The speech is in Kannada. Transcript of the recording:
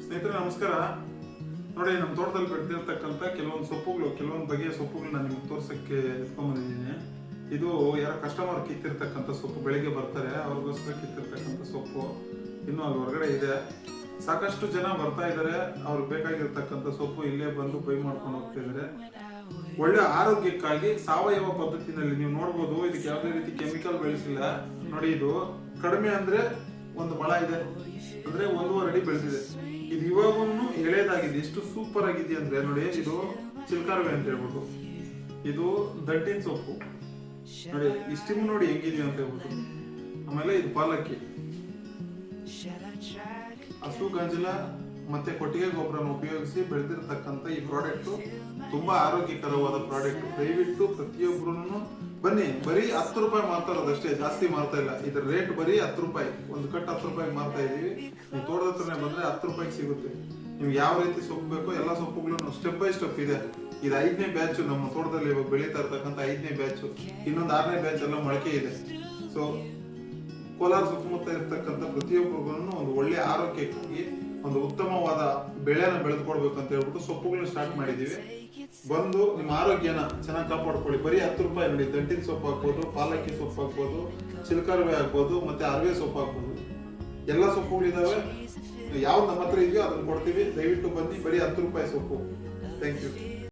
ಸ್ನೇಹಿತರೆ ನಮಸ್ಕಾರ. ನೋಡಿ, ನಮ್ಮ ತೋಟದಲ್ಲಿ ಬೆಳೆದಿರ್ತಕ್ಕಂಥ ಕೆಲವೊಂದು ಸೊಪ್ಪುಗಳು, ಕೆಲವೊಂದು ಬಗೆಯ ಸೊಪ್ಪುಗಳನ್ನ ನಿಮ್ಗೆ ತೋರ್ಸಕ್ಕೆ ಎತ್ಕೊಂಡ್ಬಂದಿದ್ದೀನಿ. ಇದು ಯಾರೋ ಕಸ್ಟಮರ್ ಕಿತ್ತಿರ್ತಕ್ಕಂಥ ಸೊಪ್ಪು, ಬೆಳಿಗ್ಗೆ ಬರ್ತಾರೆ, ಅವ್ರಿಗೋಸ್ಕರ ಕಿತ್ತಿರ್ತಕ್ಕಂಥ ಸೊಪ್ಪು ಇನ್ನೂ ಅಲ್ಲಿ ಹೊರಗಡೆ ಇದೆ. ಸಾಕಷ್ಟು ಜನ ಬರ್ತಾ ಇದ್ದಾರೆ, ಅವ್ರಿಗೆ ಬೇಕಾಗಿರ್ತಕ್ಕಂಥ ಸೊಪ್ಪು ಇಲ್ಲೇ ಬಂದು ಬೈ ಮಾಡ್ಕೊಂಡು ಹೋಗ್ತಾ ಇದ್ದಾರೆ. ಒಳ್ಳೆ ಆರೋಗ್ಯಕ್ಕಾಗಿ ಸಾವಯವ ಪದ್ಧತಿನಲ್ಲಿ ನೀವು ನೋಡ್ಬೋದು. ಇದಕ್ಕೆ ಯಾವುದೇ ರೀತಿ ಕೆಮಿಕಲ್ ಬೆಳೆಸಿಲ್ಲ. ನೋಡಿ, ಇದು ಕಡಿಮೆ ಅಂದ್ರೆ ಒಂದು ಮಳ ಇದೆ, ಅಂದ್ರೆ 1.5 ಅಡಿ ಬೆಳೆದಿದೆ. ಇದು ಇವಾಗೂ ಎಳೆದಾಗಿದೆ. ಎಷ್ಟು ಸೂಪರ್ ಆಗಿದೆ ಅಂದ್ರೆ ನೋಡಿ, ಇದು ಚಿಲ್ಕಾರವೆ ಅಂತ ಹೇಳ್ಬಿಟ್ಟು, ಇದು ದಂಟಿನ ಸೊಪ್ಪು ನೋಡಿ, ಇಷ್ಟಿಮು ನೋಡಿ ಹೆಂಗಿದೆ ಅಂತ ಹೇಳ್ಬಿಟ್ಟು. ಆಮೇಲೆ ಇದು ಪಾಲಕ್ಕಿ, ಹಸು ಗಂಜಲ ಮತ್ತೆ ಕೊಟ್ಟಿಗೆ ಗೊಬ್ಬರನ ಉಪಯೋಗಿಸಿ ಬೆಳೆದಿರ್ತಕ್ಕಂಥ ಈ ಪ್ರಾಡಕ್ಟ್ ತುಂಬಾ ಆರೋಗ್ಯಕರವಾದ ಪ್ರಾಡಕ್ಟ್. ದಯವಿಟ್ಟು ಪ್ರತಿಯೊಬ್ಬರು ಬನ್ನಿ. ಬರೀ 10 ರೂಪಾಯಿ ಮಾರ್ತಾ ಇರೋದಷ್ಟೇ, ಜಾಸ್ತಿ ಮಾರ್ತಾ ಇಲ್ಲ. ಇದ್ರ ರೇಟ್ ಬರೀ 10 ರೂಪಾಯಿ, ಒಂದು ಕಟ್ 10 ರೂಪಾಯಿ ಮಾರ್ತಾ ಇದೀವಿ. ನೀವು ತೋಟದ ಹತ್ರನೇ ಬಂದ್ರೆ 10 ರೂಪಾಯಿಗೆ ಸಿಗುತ್ತೆ. ನಿಮ್ಗೆ ಯಾವ ರೀತಿ ಸೊಪ್ಪು ಬೇಕೋ ಎಲ್ಲ ಸೊಪ್ಪುಗಳನ್ನು ಸ್ಟೆಪ್ ಬೈ ಸ್ಟೆಪ್ ಇದೆ. ಇದು 5ನೇ ಬ್ಯಾಚ್ ನಮ್ಮ ತೋಟದಲ್ಲಿ ಇವಾಗ ಬೆಳೀತಾ ಇರ್ತಕ್ಕಂಥ 5ನೇ ಬ್ಯಾಚ್. ಇನ್ನೊಂದು 6ನೇ ಬ್ಯಾಚ್ ಎಲ್ಲ ಮೊಳಕೆ ಇದೆ. ಸೊ ಕೋಲಾರ ಸುತ್ತಮುತ್ತ ಇರ್ತಕ್ಕಂಥ ಪ್ರತಿಯೊಬ್ಬರಿಗೂ ಒಂದು ಒಳ್ಳೆ ಆರೋಗ್ಯಕ್ಕಾಗಿ ಒಂದು ಉತ್ತಮವಾದ ಬೆಳೆನ ಬೆಳೆದುಕೊಡ್ಬೇಕು ಅಂತ ಹೇಳ್ಬಿಟ್ಟು ಸೊಪ್ಪುಗಳನ್ನ ಸ್ಟಾರ್ಟ್ ಮಾಡಿದೀವಿ. ಬಂದು ನಿಮ್ಮ ಆರೋಗ್ಯನ ಚೆನ್ನಾಗಿ ಕಾಪಾಡ್ಕೊಳ್ಳಿ. ಬರೀ 10 ರೂಪಾಯಿ ನೋಡಿ, ದಂಟಿನ ಸೊಪ್ಪು ಹಾಕ್ಬೋದು, ಪಾಲಕ್ಕಿ ಸೊಪ್ಪು ಹಾಕ್ಬೋದು, ಚಿಲ್ಕಾರವೆ ಹಾಕ್ಬೋದು, ಮತ್ತೆ ಅರವೆ ಸೊಪ್ಪು ಹಾಕ್ಬೋದು. ಎಲ್ಲ ಸೊಪ್ಪುಗಳಿದಾವೆ. ಯಾವ್ದು ನಮ್ಮ ಹತ್ರ ಇದೆಯೋ ಅದನ್ನ ಕೊಡ್ತೀವಿ. ದಯವಿಟ್ಟು ಬನ್ನಿ. ಬರೀ 10 ರೂಪಾಯಿ ಸೊಪ್ಪು. Thank you.